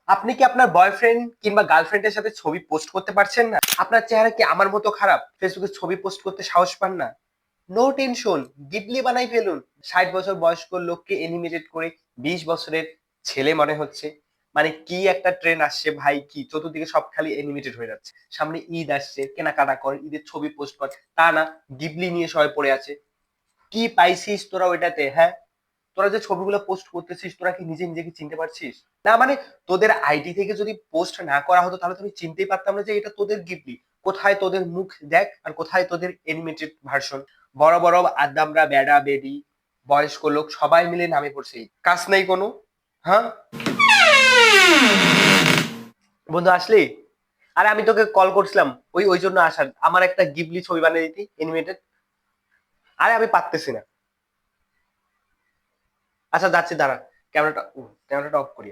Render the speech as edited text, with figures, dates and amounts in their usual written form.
আপনি কি আপনার বয়ফ্রেন্ড কিংবা গার্লফ্রেন্ডের সাথে ছবি পোস্ট করতে পারছেন না? আপনার চেহারা কি আমার মতো খারাপ ফেসবুকে ছবি পোস্ট করতে সাহস পান না? নো টেনশন, গিবলি বানাই ফেলুন। 60 বছর বয়স্ক লোককে এনিমেটেড করে 20 বছরের ছেলে মনে হচ্ছে। মানে কি একটা ট্রেন আসছে ভাই, কি চতুর্দিকে সব খালি এনিমেটেড হয়ে যাচ্ছে। সামনে ঈদ আসছে, কেনাকাটা কর, ঈদের ছবি পোস্ট কর। তা না, গিবলি নিয়ে সবাই পড়ে আছে। কি পাইছিস তোরা ওইটাতে? হ্যাঁ, তোরা যে ছবিগুলো পোস্ট করতেছিস, তোরা কি নিজে নিজেকে চিনতে পারছিস? না মানে, তোদের আইডি থেকে যদি পোস্ট না করা হতো তাহলে তো আমি চিনতেই পারতাম না যে এটা তোদের গিফলি। কোথায় তোদের মুখ দেখ আর কোথায় তোদের এনিমেটেড ভার্সন। বড় বড় আদামরা, বেডা বেডি, বয়স্ক লোক সবাই মিলে নামে পড়ছে, কাজ নেই কোনো। হ্যাঁ বন্ধু, আসলি? আরে আমি তোকে কল করছিলাম ওই ওই জন্য আসার, আমার একটা গিবলি ছবি বানিয়ে দিতি এনিমেটেড। আরে আমি পারতেছি না। আচ্ছা যাচ্ছি, দাঁড়া। ক্যামেরাটা ক্যামেরাটা অফ করি।